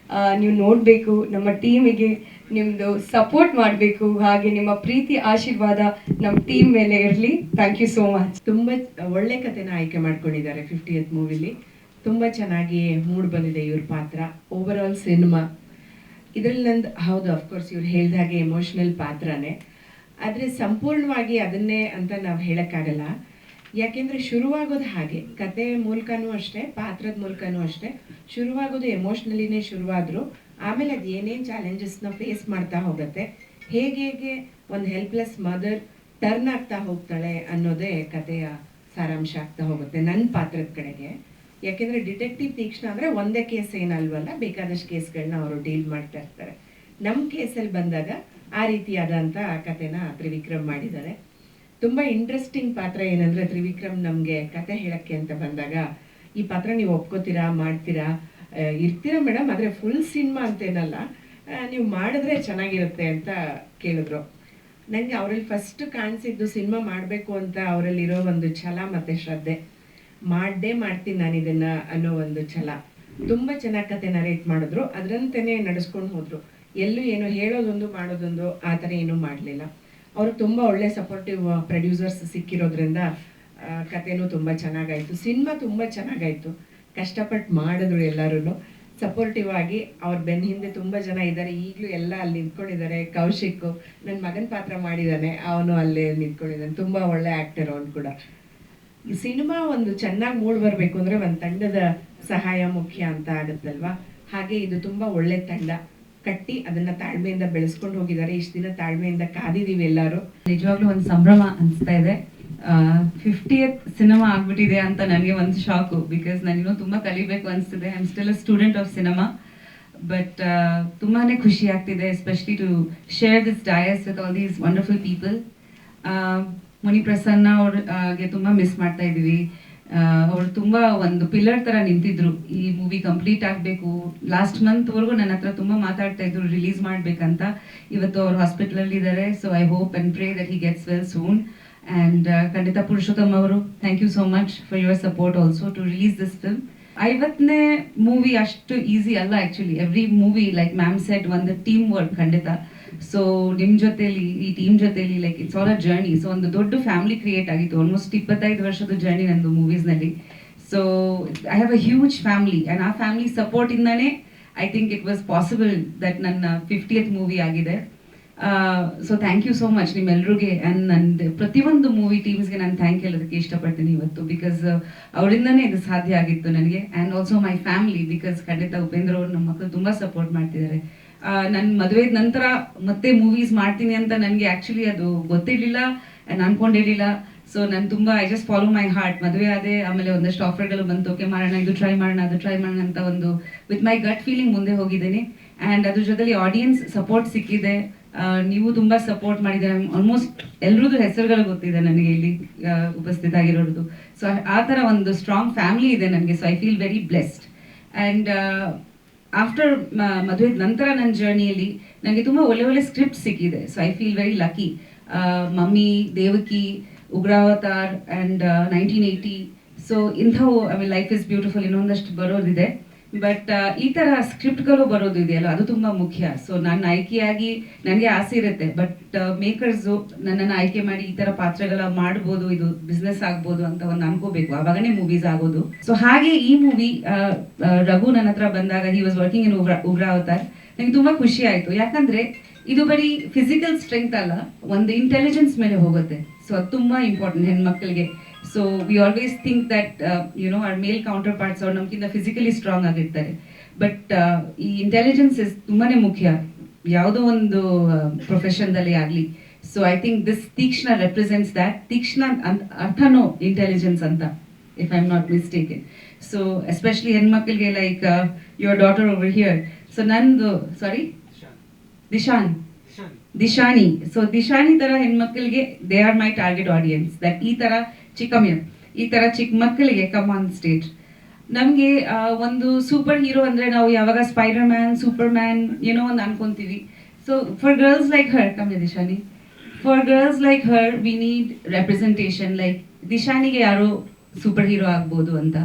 ನೀವು ನೋಡಬೇಕು, ನಮ್ಮ ಟೀಮಿಗೆ ನಿಮ್ಮದು ಸಪೋರ್ಟ್ ಮಾಡಬೇಕು, ಹಾಗೆ ನಿಮ್ಮ ಪ್ರೀತಿ ಆಶೀರ್ವಾದ ನಮ್ಮ ಟೀಮ್ ಮೇಲೆ ಇರಲಿ. Thank you so much. ತುಂಬ ಒಳ್ಳೆ ಕಥೆನ ಆಯ್ಕೆ ಮಾಡ್ಕೊಂಡಿದ್ದಾರೆ 50th ಮೂವಿಲಿ. ತುಂಬ ಚೆನ್ನಾಗಿ ಮೂಡ್ ಬಂದಿದೆ ಇವ್ರ ಪಾತ್ರ. ಓವರ್ ಆಲ್ ಸಿನಿಮಾ ಇದರಲ್ಲಿ ನಂದು ಹೌದು, ಅಫ್ಕೋರ್ಸ್ ಇವ್ರು ಹೇಳ್ದಾಗೆ ಎಮೋಷ್ನಲ್ ಪಾತ್ರನೇ, ಆದರೆ ಸಂಪೂರ್ಣವಾಗಿ ಅದನ್ನೇ ಅಂತ ನಾವು ಹೇಳೋಕ್ಕಾಗಲ್ಲ. ಯಾಕೆಂದರೆ ಶುರುವಾಗೋದು ಹಾಗೆ, ಕತೆ ಮೂಲಕನೂ ಅಷ್ಟೇ, ಪಾತ್ರದ ಮೂಲಕನೂ ಅಷ್ಟೇ, ಶುರುವಾಗೋದು ಎಮೋಷ್ನಲಿನೇ ಶುರುವಾದರೂ ಆಮೇಲೆ ಅದು ಏನೇನು ಚಾಲೆಂಜಸ್ನ ಫೇಸ್ ಮಾಡ್ತಾ ಹೋಗುತ್ತೆ, ಹೇಗೆ ಒಂದು ಹೆಲ್ಪ್ಲೆಸ್ ಮದರ್ ಟರ್ನ್ ಆಗ್ತಾ ಹೋಗ್ತಾಳೆ ಅನ್ನೋದೇ ಕಥೆಯ ಸಾರಾಂಶ ಆಗ್ತಾ ಹೋಗುತ್ತೆ ನನ್ನ ಪಾತ್ರದ ಕಡೆಗೆ. ಯಾಕೆಂದರೆ ಡಿಟೆಕ್ಟಿವ್ ತೀಕ್ಷ್ಣ ಅಂದರೆ ಒಂದೇ ಕೇಸ್ ಏನಲ್ವಲ್ಲ, ಬೇಕಾದಷ್ಟು ಕೇಸ್ಗಳನ್ನ ಅವರು ಡೀಲ್ ಮಾಡ್ತಾ ಇರ್ತಾರೆ. ನಮ್ಮ ಕೇಸಲ್ಲಿ ಬಂದಾಗ ಆ ರೀತಿಯಾದಂಥ ಕಥೆನ ತ್ರಿವಿಕ್ರಮ್ ಮಾಡಿದ್ದಾರೆ. ತುಂಬ ಇಂಟ್ರೆಸ್ಟಿಂಗ್ ಪಾತ್ರ ಏನಂದರೆ, ತ್ರಿವಿಕ್ರಮ್ ನಮಗೆ ಕತೆ ಹೇಳೋಕ್ಕೆ ಅಂತ ಬಂದಾಗ, ಈ ಪಾತ್ರ ನೀವು ಒಪ್ಕೋತೀರಾ, ಮಾಡ್ತೀರಾ, ಇರ್ತೀರಾ ಮೇಡಮ್, ಆದರೆ ಫುಲ್ ಸಿನಿಮಾ ಅಂತೇನಲ್ಲ, ನೀವು ಮಾಡಿದ್ರೆ ಚೆನ್ನಾಗಿರುತ್ತೆ ಅಂತ ಕೇಳಿದ್ರು. ನನಗೆ ಅವರಲ್ಲಿ ಫಸ್ಟ್ ಕಾಣಿಸಿದ್ದು ಸಿನಿಮಾ ಮಾಡಬೇಕು ಅಂತ ಅವರಲ್ಲಿರೋ ಒಂದು ಛಲ ಮತ್ತು ಶ್ರದ್ಧೆ. ಮಾಡ್ತೀನಿ ನಾನು ಇದನ್ನು ಅನ್ನೋ ಒಂದು ಛಲ. ತುಂಬ ಚೆನ್ನಾಗಿ ಕತೆ ನರೇಟ್ ಮಾಡಿದ್ರು, ಅದರಂತೆಯೇ ನಡೆಸ್ಕೊಂಡು ಹೋದರು. ಎಲ್ಲೂ ಏನು ಹೇಳೋದೊಂದು ಮಾಡೋದೊಂದು ಆ ಥರ ಏನೂ ಮಾಡಲಿಲ್ಲ. ಅವರು ತುಂಬ ಒಳ್ಳೆ ಸಪೋರ್ಟಿವ್ ಪ್ರೊಡ್ಯೂಸರ್ಸ್ ಸಿಕ್ಕಿರೋದ್ರಿಂದ ಕತೆನೂ ತುಂಬ ಚೆನ್ನಾಗಾಯಿತು, ಸಿನಿಮಾ ತುಂಬ ಚೆನ್ನಾಗಾಯಿತು. ಕಷ್ಟಪಟ್ಟು ಮಾಡಿದ್ರು ಎಲ್ಲರೂ ಸಪೋರ್ಟಿವ್ ಆಗಿ. ಅವ್ರ ಬೆನ್ನ ಹಿಂದೆ ತುಂಬ ಜನ ಇದ್ದಾರೆ, ಈಗಲೂ ಎಲ್ಲ ಅಲ್ಲಿ ನಿಂತ್ಕೊಂಡಿದ್ದಾರೆ. ಕೌಶಿಕ್ ನನ್ನ ಮಗನ ಪಾತ್ರ ಮಾಡಿದ್ದಾನೆ, ಅವನು ಅಲ್ಲೇ ನಿಂತ್ಕೊಂಡಿದ್ದಾನೆ, ತುಂಬ ಒಳ್ಳೆ ಆ್ಯಕ್ಟರ್ ಅವನು ಕೂಡ. ಈ ಸಿನಿಮಾ ಒಂದು ಚೆನ್ನಾಗಿ ಮೂಡ್ ಬರಬೇಕು ಅಂದರೆ ಒಂದು ತಂಡದ ಸಹಾಯ ಮುಖ್ಯ ಅಂತ ಆಗುತ್ತಲ್ವಾ, ಹಾಗೆ ಇದು ತುಂಬ ಒಳ್ಳೆ ತಂಡ ಕಟ್ಟಿ ಅದನ್ನು ತಾಳ್ಮೆಯಿಂದ ಬೆಳೆಸ್ಕೊಂಡು ಹೋಗಿದ್ದಾರೆ. ಇಷ್ಟು ದಿನ ತಾಳ್ಮೆಯಿಂದ ಕಾದಿದ್ದೀವಿ ಎಲ್ಲರೂ. ನಿಜವಾಗ್ಲೂ ಒಂದು ಸಂಭ್ರಮ ಅನಿಸ್ತಾ ಇದೆ. 50th ಸಿನಿಮಾ ಆಗ್ಬಿಟ್ಟಿದೆ ಅಂತ ನನಗೆ ಒಂದು ಶಾಕು, ಬಿಕಾಸ್ ನನಗೂ ತುಂಬ ಕಲಿಬೇಕು ಅನಿಸ್ತಿದೆ. I am still a student of cinema, but ತುಂಬಾ ಖುಷಿ ಆಗ್ತಿದೆ, especially to share this dais with all these wonderful people. Muni Prasanna ಅವ್ರಿಗೆ ತುಂಬ ಮಿಸ್ ಮಾಡ್ತಾ ಇದ್ದೀವಿ. ಅವ್ರು ತುಂಬ ಒಂದು ಪಿಲ್ಲರ್ ಥರ ನಿಂತಿದ್ರು ಈ ಮೂವಿ ಕಂಪ್ಲೀಟ್ ಆಗಬೇಕು. ಲಾಸ್ಟ್ ಮಂತ್ವರೆಗೂ ನನ್ನ ಹತ್ರ ತುಂಬ ಮಾತಾಡ್ತಾ ಇದ್ರು ರಿಲೀಸ್ ಮಾಡಬೇಕಂತ. ಇವತ್ತು ಅವ್ರು ಹಾಸ್ಪಿಟಲಲ್ಲಿ ಇದ್ದಾರೆ. So I hope and pray that he gets well soon. And ಖಂಡಿತ ಪುರುಷೋತ್ತಮ್ ಅವರು, thank you so much for your support also to release this film. 50ನೇ ಮೂವಿ ಅಷ್ಟು ಈಸಿ ಅಲ್ಲ actually. Every movie like ma'am set ಒಂದು team work ಖಂಡಿತ. So ನಿಮ್ಮ ಜೊತೆಲಿ ಈ ಟೀಮ್ ಜೊತೆಲಿ like it's all a journey. So ಒಂದು ದೊಡ್ಡ ಫ್ಯಾಮಿಲಿ ಕ್ರಿಯೇಟ್ ಆಗಿತ್ತು. ಆಲ್ಮೋಸ್ಟ್ 25 ವರ್ಷದ ಜರ್ನಿ ನಂದು ಮೂವೀಸ್ನಲ್ಲಿ. So I have a huge family and ಆ ಫ್ಯಾಮಿಲಿ ಸಪೋರ್ಟಿಂದಾನೇ I think it was possible that ನನ್ನ 50th ಮೂವಿ ಆಗಿದೆ. So thank you so much ನಿಮ್ಮೆಲ್ರಿಗೆ. ಆ್ಯಂಡ್ ನಂದು ಪ್ರತಿಯೊಂದು ಮೂವಿ ಟೀಮ್ಸ್ಗೆ ನಾನು ಥ್ಯಾಂಕ್ ಹೇಳೋದಕ್ಕೆ ಇಷ್ಟಪಡ್ತೀನಿ ಇವತ್ತು. ಬಿಕಾಸ್ ಅವರಿಂದನೇ ಇದು ಸಾಧ್ಯ ಆಗಿತ್ತು ನನಗೆ. And also my family, because ಖಂಡಿತ ಉಪೇಂದ್ರ ಅವರು ನಮ್ಮ ಮಕ್ಕಳು ತುಂಬ ಸಪೋರ್ಟ್ ಮಾಡ್ತಿದ್ದಾರೆ. ನನ್ನ ಮದುವೆ ನಂತರ ಮತ್ತೆ ಮೂವೀಸ್ ಮಾಡ್ತೀನಿ ಅಂತ ನನಗೆ ಆ್ಯಕ್ಚುಲಿ ಅದು ಗೊತ್ತಿರಲಿಲ್ಲ ಆ್ಯಂಡ್ ಅನ್ಕೊಂಡಿರಲಿಲ್ಲ. ಸೊ ನಾನು ತುಂಬ I just follow my heart. ಮದುವೆ ಆದೆ, ಆಮೇಲೆ ಒಂದಷ್ಟು ಆಫರ್ಗಳು ಬಂತು, ಓಕೆ ಮಾಡೋಣ, ಇದು ಟ್ರೈ ಮಾಡೋಣ, ಅದು ಟ್ರೈ ಮಾಡೋಣ ಅಂತ ಒಂದು ವಿತ್ ಮೈ ಗಟ್ ಫೀಲಿಂಗ್ ಮುಂದೆ ಹೋಗಿದ್ದೀನಿ. ಆ್ಯಂಡ್ ಅದ್ರ ಜೊತೆಲಿ ಆಡಿಯನ್ಸ್ ಸಪೋರ್ಟ್ ಸಿಕ್ಕಿದೆ. ನೀವು ತುಂಬ ಸಪೋರ್ಟ್ ಮಾಡಿದ್ದಾರೆ. ಆಲ್ಮೋಸ್ಟ್ ಎಲ್ರದ್ದು ಹೆಸರುಗಳು ಗೊತ್ತಿದೆ ನನಗೆ ಇಲ್ಲಿ ಉಪಸ್ಥಿತ ಆಗಿರೋದು. ಸೊ ಆ ಥರ ಒಂದು ಸ್ಟ್ರಾಂಗ್ ಫ್ಯಾಮಿಲಿ ಇದೆ ನನಗೆ. So I feel very blessed. And after ಮದುವೆ ನಂತರ ನನ್ನ ಜರ್ನಿಯಲ್ಲಿ ನನಗೆ ತುಂಬ ಒಳ್ಳೆ ಒಳ್ಳೆ ಸ್ಕ್ರಿಪ್ಟ್ ಸಿಕ್ಕಿದೆ. So I feel very lucky. Mummy, Devaki, Ugravatar and 1980. So ಇಂಥವು I mean life is beautiful ಇನ್ನೊಂದಷ್ಟು ಬರೋದಿದೆ. ಬಟ್ ಈ ಥರ ಸ್ಕ್ರಿಪ್ಟ್ಗಳು ಬರೋದು ಇದೆಯಲ್ಲ ಅದು ತುಂಬ ಮುಖ್ಯ. ಸೊ ನಾನು ಆಯ್ಕೆಯಾಗಿ ನನಗೆ ಆಸೆ ಇರುತ್ತೆ, ಬಟ್ ಮೇಕರ್ಸು ನನ್ನನ್ನು ಆಯ್ಕೆ ಮಾಡಿ ಈ ಥರ ಪಾತ್ರಗಳ ಮಾಡ್ಬೋದು, ಇದು ಬಿಸ್ನೆಸ್ ಆಗ್ಬೋದು ಅಂತ ಒಂದು ಅನ್ಕೋಬೇಕು, ಆವಾಗನೇ ಮೂವೀಸ್ ಆಗೋದು. ಸೊ ಹಾಗೆ ಈ ಮೂವಿ ರಘು ನನ್ನ ಹತ್ರ ಬಂದಾಗ ಹಿ ವಾಸ್ ವರ್ಕಿಂಗ್ ಇನ್ ಉಗ್ರಾವತಾರ್. ನನಗೆ ತುಂಬ ಖುಷಿ ಆಯಿತು. ಯಾಕಂದರೆ ಇದು ಬರೀ ಫಿಸಿಕಲ್ ಸ್ಟ್ರೆಂತ್ ಅಲ್ಲ, ಒಂದು ಇಂಟೆಲಿಜೆನ್ಸ್ ಮೇಲೆ ಹೋಗುತ್ತೆ. ಸೊ ಅದು ತುಂಬ ಇಂಪಾರ್ಟೆಂಟ್ ಹೆಣ್ಮಕ್ಳಿಗೆ. So we always think that our male counterparts ಅವ್ರು ನಮ್ಗಿಂತ ಫಿಸಿಕಲಿ ಸ್ಟ್ರಾಂಗ್ ಆಗಿರ್ತಾರೆ. ಬಟ್ ಈ ಇಂಟೆಲಿಜೆನ್ಸ್ ಇಸ್ ತುಂಬಾ ಮುಖ್ಯ ಯಾವುದೋ ಒಂದು ಪ್ರೊಫೆಷನ್ದಲ್ಲಿ ಆಗಲಿ. So I think this Teekshna represents that. Teekshna ಅರ್ಥನೋ ಇಂಟೆಲಿಜೆನ್ಸ್ ಅಂತ, if I am not mistaken. So especially ಹೆಣ್ಮಕ್ಳಿಗೆ like your daughter over here. So ನಂದು ದಿಶಾನಿ. ಸೊ ದಿಶಾನಿ ತರ ಹೆಣ್ಮಕ್ಳಿಗೆ they are my target audience. That ಈ ತರ ಚಿಕ್ಕ ಮಕ್ಕಳಿಗೆ ಕಮ್ ಆನ್ ಸ್ಟೇಜ್. ನಮಗೆ ಒಂದು ಸೂಪರ್ ಹೀರೋ ಅಂದರೆ ನಾವು ಯಾವಾಗ ಸ್ಪೈಡರ್ ಮ್ಯಾನ್, ಸೂಪರ್ ಮ್ಯಾನ್ ಏನೋ ಒಂದು ಅನ್ಕೊಂತೀವಿ. So for girls like her, ಕಮ್ಮಿ Dishani, for girls like her we need representation. Like ದಿಶಾನಿಗೆ ಯಾರು ಸೂಪರ್ ಹೀರೋ ಆಗ್ಬೋದು ಅಂತ.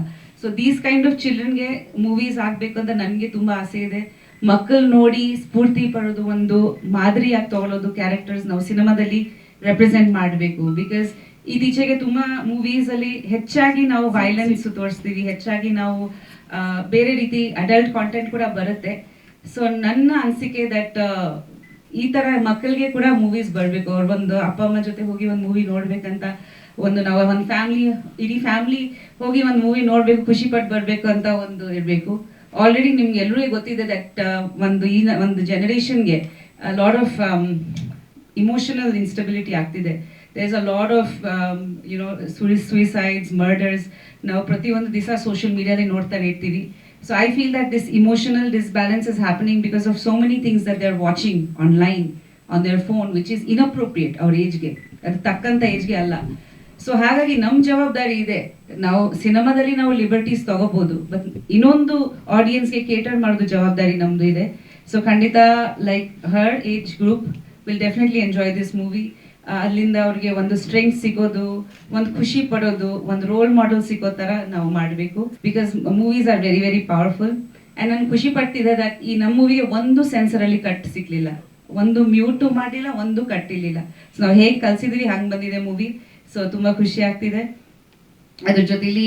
ಸೊ ದೀಸ್ ಕೈಂಡ್ ಆಫ್ ಚಿಲ್ಡ್ರನ್ಗೆ ಮೂವೀಸ್ ಆಗಬೇಕು ಅಂತ ನನಗೆ ತುಂಬ ಆಸೆ ಇದೆ. ಮಕ್ಕಳು ನೋಡಿ ಸ್ಫೂರ್ತಿ ಪಡೋದು, ಒಂದು ಮಾದರಿಯಾಗಿ ತಗೊಳ್ಳೋದು ಕ್ಯಾರೆಕ್ಟರ್ಸ್ ನಾವು ಸಿನಿಮಾದಲ್ಲಿ ರೆಪ್ರೆಸೆಂಟ್ ಮಾಡಬೇಕು. ಬಿಕಾಸ್ ಇತ್ತೀಚೆಗೆ ತುಂಬ ಮೂವೀಸಲ್ಲಿ ಹೆಚ್ಚಾಗಿ ನಾವು ವೈಲೆನ್ಸ್ ತೋರಿಸ್ತೀವಿ, ಹೆಚ್ಚಾಗಿ ನಾವು ಬೇರೆ ರೀತಿ ಅಡಲ್ಟ್ ಕಾಂಟೆಂಟ್ ಕೂಡ ಬರುತ್ತೆ. ಸೊ ನನ್ನ ಅನಿಸಿಕೆ ದಟ್ ಈ ಥರ ಮಕ್ಕಳಿಗೆ ಕೂಡ ಮೂವೀಸ್ ಬರಬೇಕು. ಅವ್ರು ಒಂದು ಅಪ್ಪ ಅಮ್ಮ ಜೊತೆ ಹೋಗಿ ಒಂದು ಮೂವಿ ನೋಡ್ಬೇಕಂತ, ನಾವು ಒಂದು ಇಡೀ ಫ್ಯಾಮಿಲಿ ಹೋಗಿ ಒಂದು ಮೂವಿ ನೋಡಬೇಕು, ಖುಷಿ ಪಟ್ಟು ಬರಬೇಕು ಅಂತ ಒಂದು ಇರಬೇಕು. ಆಲ್ರೆಡಿ ನಿಮ್ಗೆ ಎಲ್ಲರಿಗೂ ಗೊತ್ತಿದೆ ದಟ್ ಒಂದು ಜನರೇಷನ್ಗೆ ಲಾಟ್ ಆಫ್ ಇಮೋಷನಲ್ ಇನ್ಸ್ಟೆಬಿಲಿಟಿ ಆಗ್ತಿದೆ. There is a lot of suicides, murders ನಾವು ಪ್ರತಿಯೊಂದು ದಿವಸ ಸೋಷಿಯಲ್ ಮೀಡಿಯಾದಲ್ಲಿ ನೋಡ್ತಾನೆ ಇರ್ತೀವಿ. So I feel that this emotional disbalance is happening because of so many things that they are watching online on their phone which is inappropriate ಅವ್ರ ಏಜ್ಗೆ, ಅದು ತಕ್ಕಂಥ ಏಜ್ಗೆ ಅಲ್ಲ. ಸೊ ಹಾಗಾಗಿ ನಮ್ಮ ಜವಾಬ್ದಾರಿ ಇದೆ. ನಾವು ಸಿನಿಮಾದಲ್ಲಿ ನಾವು ಲಿಬರ್ಟೀಸ್ ತಗೋಬಹುದು, ಬಟ್ ಇನ್ನೊಂದು ಆಡಿಯನ್ಸ್ಗೆ ಕೇಟರ್ ಮಾಡೋದು ಜವಾಬ್ದಾರಿ ನಮ್ದು ಇದೆ. ಸೊ ಖಂಡಿತ like her age group will definitely enjoy this movie. ಅಲ್ಲಿಂದ ಅವ್ರಿಗೆ ಒಂದು ಸ್ಟ್ರೆಂತ್ ಸಿಗೋದು, ಒಂದು ಖುಷಿ ಪಡೋದು, ಒಂದು ರೋಲ್ ಮಾಡೆಲ್ ಸಿಗೋ ಥರ ನಾವು ಮಾಡಬೇಕು. Because movies are very very powerful. And ನಾನು ಖುಷಿ ಪಡ್ತಿದ್ದೆ ದಟ್ ಈ ನಮ್ಮ ಮೂವಿಗೆ ಒಂದು ಸೆನ್ಸರಲ್ಲಿ ಕಟ್ ಸಿಗ್ಲಿಲ್ಲ, ಒಂದು ಮ್ಯೂಟು ಮಾಡಿಲ್ಲ, ಒಂದು ಕಟ್ಟಿರಲಿಲ್ಲ. ಸೊ ನಾವು ಹೇಗೆ ಕಲ್ಸಿದ್ವಿ ಹಂಗೆ ಬಂದಿದೆ ಮೂವಿ. ಸೊ ತುಂಬ ಖುಷಿ ಆಗ್ತಿದೆ. ಅದ್ರ ಜೊತೆಲಿ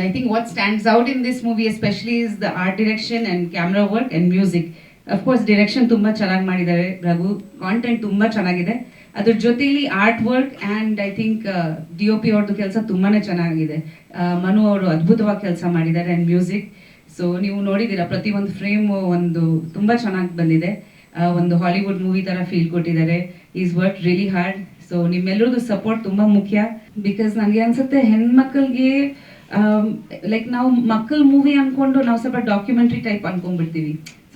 I think what stands out in this movie especially is the art direction and camera work and music. Of course direction ತುಂಬ ಚೆನ್ನಾಗಿ ಮಾಡಿದ್ದಾರೆ ರಘು, ಕಾಂಟೆಂಟ್ ತುಂಬ ಚೆನ್ನಾಗಿದೆ. ಅದ್ರ ಜೊತೆಲಿ art work and I think DOP ಅವ್ರದ್ದು ಕೆಲಸ ತುಂಬಾ ಚೆನ್ನಾಗಿದೆ. ಮನು ಅವರು ಅದ್ಭುತವಾಗಿ ಕೆಲಸ ಮಾಡಿದ್ದಾರೆ. ಆ್ಯಂಡ್ ಮ್ಯೂಸಿಕ್, ಸೊ ನೀವು ನೋಡಿದ್ದೀರಾ ಪ್ರತಿಯೊಂದು ಫ್ರೇಮು ಒಂದು ತುಂಬ ಚೆನ್ನಾಗಿ ಬಂದಿದೆ. ಒಂದು ಹಾಲಿವುಡ್ ಮೂವಿ ಥರ ಫೀಲ್ ಕೊಟ್ಟಿದ್ದಾರೆ. Is work really hard. So ನಿಮ್ಮೆಲ್ಲರದ್ದು ಸಪೋರ್ಟ್ ತುಂಬ ಮುಖ್ಯ. ಬಿಕಾಸ್ ನನಗೆ ಅನ್ಸುತ್ತೆ ಹೆಣ್ಮಕ್ಳಿಗೆ ಲೈಕ್ ನಾವು ಮಕ್ಕಳ ಮೂವಿ ಅಂದ್ಕೊಂಡು ನಾವು ಸ್ವಲ್ಪ ಡಾಕ್ಯುಮೆಂಟ್ರಿ ಟೈಪ್ ಅನ್ಕೊಂಡ್ಬಿಡ್ತೀವಿ.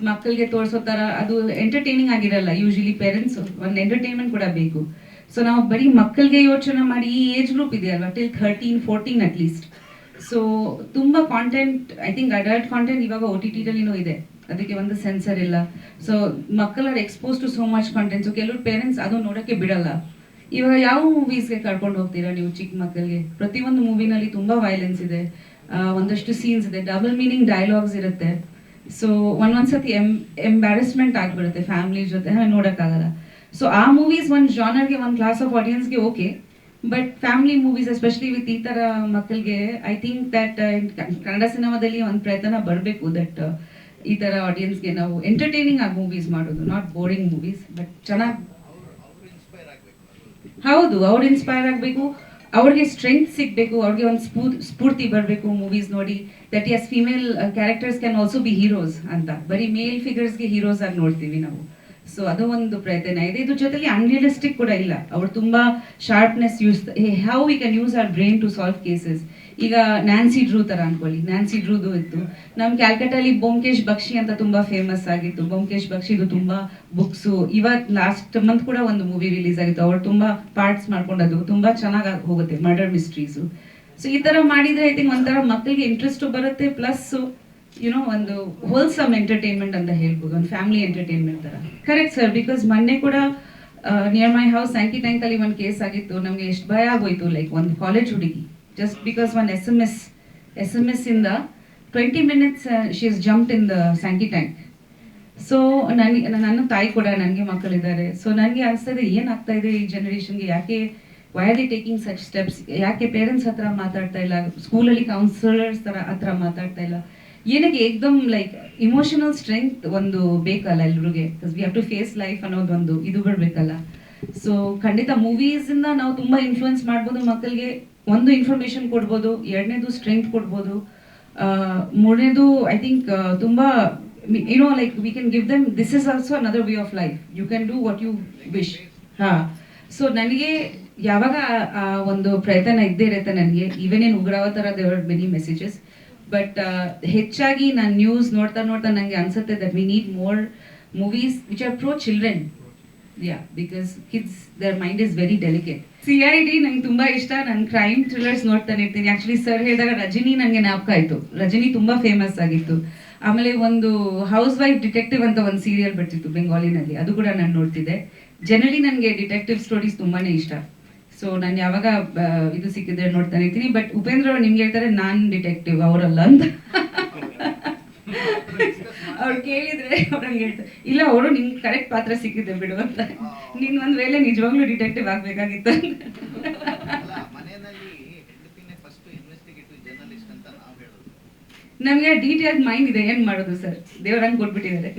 ಮಕ್ಕಳಿಗೆ ತೋರಿಸೋ ಥರ ಅದು ಎಂಟರ್ಟೈನಿಂಗ್ ಆಗಿರಲ್ಲ. ಯೂಶಲಿ ಪೇರೆಂಟ್ಸ್ ಒಂದು ಎಂಟರ್ಟೈನ್ಮೆಂಟ್ ಕೂಡ ಬೇಕು. ಸೊ ನಾವು ಬರೀ ಮಕ್ಕಳಿಗೆ ಯೋಚನೆ ಮಾಡಿ ಈ ಏಜ್ ಗ್ರೂಪ್ ಇದೆಯಲ್ವಾ ಟಿಲ್ 13-14 ಅಟ್ಲೀಸ್ಟ್. ಸೊ ತುಂಬ content, I think adult content ಇವಾಗ ಒ ಟಿ ಟಿನೂ ಇದೆ, ಅದಕ್ಕೆ ಒಂದು ಸೆನ್ಸರ್ ಇಲ್ಲ. ಸೊ ಮಕ್ಕಳು are expose to so much content. So ಕೆಲವ್ರು ಪೇರೆಂಟ್ಸ್ ಅದು ನೋಡೋಕ್ಕೆ ಬಿಡಲ್ಲ. ಇವಾಗ ಯಾವ ಮೂವೀಸ್ಗೆ ಕರ್ಕೊಂಡು ಹೋಗ್ತೀರಾ ನೀವು ಚಿಕ್ಕ ಮಕ್ಕಳಿಗೆ? ಪ್ರತಿಯೊಂದು ಮೂವಿನಲ್ಲಿ ತುಂಬ ವೈಲೆನ್ಸ್ ಇದೆ, ಒಂದಷ್ಟು ಸೀನ್ಸ್ ಇದೆ, ಡಬಲ್ ಮೀನಿಂಗ್ ಡೈಲಾಗ್ಸ್ ಇರುತ್ತೆ. ಸೊ ಒಂದೊಂದ್ಸತಿ ಎಂಬ್ಯಾರಸ್ಮೆಂಟ್ ಆಗಿಬಿಡುತ್ತೆ ಫ್ಯಾಮಿಲಿ ಜೊತೆ, ನೋಡೋಕ್ಕಾಗಲ್ಲ. ಸೊ ಆ ಮೂವೀಸ್ ಒಂದು ಜಾನರ್ಗೆ, ಒಂದು ಕ್ಲಾಸ್ ಆಫ್ ಆಡಿಯನ್ಸ್ಗೆ okay, but family movies especially with ಈ ಥರ ಮಕ್ಕಳಿಗೆ ಐ ಥಿಂಕ್ ದಟ್ ಕನ್ನಡ ಸಿನಿಮಾದಲ್ಲಿ ಒಂದು ಪ್ರಯತ್ನ ಬರಬೇಕು ದಟ್ ಈ ಥರ ಆಡಿಯನ್ಸ್ಗೆ ನಾವು ಎಂಟರ್ಟೈನಿಂಗ್ ಆಗಿ ಮೂವೀಸ್ ಮಾಡೋದು, ನಾಟ್ ಬೋರಿಂಗ್ ಮೂವೀಸ್, ಬಟ್ ಚೆನ್ನಾಗಿ. ಹೌದು, ಅವ್ರು ಇನ್ಸ್ಪೈರ್ ಆಗಬೇಕು, ಅವ್ರಿಗೆ ಸ್ಟ್ರೆಂತ್ ಸಿಗಬೇಕು, ಅವ್ರಿಗೆ ಒಂದು ಸ್ಫೂರ್ತಿ ಬರಬೇಕು ಮೂವೀಸ್ ನೋಡಿ, that is female characters can also be heroes ಅಂತ. ಬರೀ ಮೇಲ್ ಫಿಗರ್ಸ್ಗೆ ಹೀರೋಸ್ ಆಗಿ ನೋಡ್ತೀವಿ ನಾವು. ಸೊ ಅದು ಒಂದು ಪ್ರಯತ್ನ ಇದೆ. ಇದ್ರ ಜೊತೆಲಿ ಅನ್ರಿಯಲಿಸ್ಟಿಕ್ ಕೂಡ ಇಲ್ಲ, ಅವ್ರು ತುಂಬಾ sharpness use, how we can use our brain to solve cases. ಈಗ ನ್ಯಾನ್ಸಿ ಡ್ರೂ ತರ ಅನ್ಕೊಳ್ಳಿ, ನ್ಯಾನ್ಸಿ ಡ್ರೂದು ಇತ್ತು. ನಮ್ ಕ್ಯಾಲ್ಕಟಲ್ಲಿ ಬ್ಯೋಮಕೇಶ್ ಬಕ್ಷಿ ಅಂತ ತುಂಬಾ ಫೇಮಸ್ ಆಗಿತ್ತು. ಬ್ಯೋಮಕೇಶ್ ಬಕ್ಷಿದು ತುಂಬಾ ಬುಕ್ಸು, ಇವತ್ತು ಲಾಸ್ಟ್ ಮಂತ್ ಕೂಡ ಒಂದು ಮೂವಿ ರಿಲೀಸ್ ಆಗಿತ್ತು, ಅವ್ರು ತುಂಬಾ ಪಾರ್ಟ್ಸ್ ಮಾಡ್ಕೊಂಡದ್ದು ತುಂಬಾ ಚೆನ್ನಾಗಿ ಹೋಗುತ್ತೆ, ಮರ್ಡರ್ ಮಿಸ್ಟ್ರೀಸು. ಸೊ ಈ ತರ ಮಾಡಿದ್ರೆ ಐ ಥಿಂಕ್ ಒಂಥರ ಮಕ್ಕಳಿಗೆ ಇಂಟ್ರೆಸ್ಟ್ ಬರುತ್ತೆ, ಪ್ಲಸ್ ಯುನೋ ಒಂದು ಹೋಲ್ಸಮ್ ಎಂಟರ್ಟೈನ್ಮೆಂಟ್ ಅಂತ ಹೇಳ್ಬೋದು, ಒಂದು ಫ್ಯಾಮಿಲಿ ಎಂಟರ್ಟೈನ್ಮೆಂಟ್ ತರ. ಕರೆಕ್ಟ್ ಸರ್, ಬಿಕಾಸ್ ಮೊನ್ನೆ ಕೂಡ ನಿಯರ್ ಮೈ ಹೌಸ್ 99 ಅಲ್ಲಿ ಒಂದು ಕೇಸ್ ಆಗಿತ್ತು. ನಮಗೆ ಎಷ್ಟು ಭಯ ಆಗೋಯ್ತು, ಲೈಕ್ ಒಂದು ಕಾಲೇಜ್ ಹುಡುಗಿ ಜಸ್ಟ್ ಬಿಕಾಸ್ ಒಂದು ಎಸ್ ಎಮ್ ಎಸ್ ಇಂದ 20 minutes she is jumped in the Sankey tank. So ನನ್ನ ತಾಯಿ ಕೂಡ, ನನಗೆ ಮಕ್ಕಳಿದ್ದಾರೆ. ಸೊ ನನಗೆ ಅನಿಸ್ತದೆ ಏನಾಗ್ತಾ ಇದೆ ಈ ಜನರೇಷನ್ಗೆ, ಯಾಕೆ why are the taking such steps, ಯಾಕೆ ಪೇರೆಂಟ್ಸ್ ಹತ್ರ ಮಾತಾಡ್ತಾ ಇಲ್ಲ, ಸ್ಕೂಲಲ್ಲಿ ಕೌನ್ಸಿಲರ್ಸ್ ಹತ್ರ ಮಾತಾಡ್ತಾ ಇಲ್ಲ, ಏನಕ್ಕೆ ಏಕ್ದಮ್ ಲೈಕ್ ಇಮೋಷನಲ್ ಸ್ಟ್ರೆಂತ್ ಒಂದು ಬೇಕಲ್ಲ ಎಲ್ರಿಗೆ, we have to face life ಅನ್ನೋದೊಂದು ಇದು ಬಿಡ್ಬೇಕಲ್ಲ. ಸೊ ಖಂಡಿತ ಮೂವೀಸ್ ಇಂದ ನಾವು ತುಂಬಾ ಇನ್ಫ್ಲುಯೆನ್ಸ್ ಮಾಡ್ಬೋದು ಮಕ್ಕಳಿಗೆ. ಒಂದು ಇನ್ಫಾರ್ಮೇಶನ್ ಕೊಡ್ಬೋದು, ಎರಡನೇದು ಸ್ಟ್ರೆಂತ್ ಕೊಡ್ಬೋದು, ಮೂರನೇದು ಐ ಥಿಂಕ್ ತುಂಬಾ you know like we can give them this is also another way of life, you can do what you wish. ಹಾ, ಸೊ ನನಗೆ ಯಾವಾಗ ಒಂದು ಪ್ರಯತ್ನ ಇದ್ದೇ ಇರುತ್ತೆ ನನಗೆ, ಈವನ್ ಇನ್ ಉಗ್ರಾವ ಥರ ದೇವರ್ ಮೆನಿ ಮೆಸೇಜಸ್. ಬಟ್ ಹೆಚ್ಚಾಗಿ ನಾನು ನ್ಯೂಸ್ ನೋಡ್ತಾ ನನಗೆ ಅನ್ಸುತ್ತೆ that we need more movies which are pro children. Yeah, because kids there mind is very delicate. CID ನಂಗೆ ತುಂಬಾ ಇಷ್ಟ, ನಾನು ಕ್ರೈಮ್ ಥ್ರಿಲ್ಲರ್ಸ್ ನೋಡ್ತಾನೆ ಇರ್ತೀನಿ. ಆಕ್ಚುಲಿ ಸರ್ ಹೇಳಿದಾಗ ರಜನಿ ನನಗೆ ಜ್ಞಾಪಕ ಆಯ್ತು, ರಜನಿ ತುಂಬಾ ಫೇಮಸ್ ಆಗಿತ್ತು. ಆಮೇಲೆ ಒಂದು ಹೌಸ್ ವೈಫ್ ಡಿಟೆಕ್ಟಿವ್ ಅಂತ ಒಂದು ಸೀರಿಯಲ್ ಬರ್ತಿತ್ತು ಬೆಂಗಾಲಿನಲ್ಲಿ, ಅದು ಕೂಡ ನಾನು ನೋಡ್ತಿದ್ದೆ. ಜನರಲಿ ನನಗೆ ಡಿಟೆಕ್ಟಿವ್ ಸ್ಟೋರೀಸ್ ತುಂಬಾನೇ ಇಷ್ಟ. ಸೊ ನಾನು ಯಾವಾಗ ಇದು ಸಿಕ್ಕಿದ್ರೆ ನೋಡ್ತಾನೆ ಇರ್ತೀನಿ. ಬಟ್ ಉಪೇಂದ್ರ ಅವ್ರು ನಿಮ್ಗೆ ಹೇಳ್ತಾರೆ ನಾನ್ ಡಿಟೆಕ್ಟಿವ್, ಅವರಲ್ಲ ಅಂತ. ಅವ್ರು ಕೇಳಿದ್ರೆ ಅವ್ರಂಗೆ ಹೇಳ್ತಾರೆ, ಇಲ್ಲ ಅವರು ನಿಮ್ಗೆ ಕರೆಕ್ಟ್ ಪಾತ್ರ ಸಿಕ್ಕಿದೆ ಬಿಡು ಅಂತ, ನೀನ್ ಒಂದ್ ವೇಳೆ ನಿಜವಾಗ್ಲೂ ಡಿಟೆಕ್ಟಿವ್ ಆಗ್ಬೇಕಾಗಿತ್ತು ಅಂತ. ನಮ್ಗೆ ಡೀಟೇಲ್ ಮೈಂಡ್ ಇದೆ, ಏನ್ ಮಾಡೋದು ಸರ್, ದೇವ್ರಂಗ್ ಕೊಟ್ಬಿಟ್ಟಿದ್ದಾರೆ.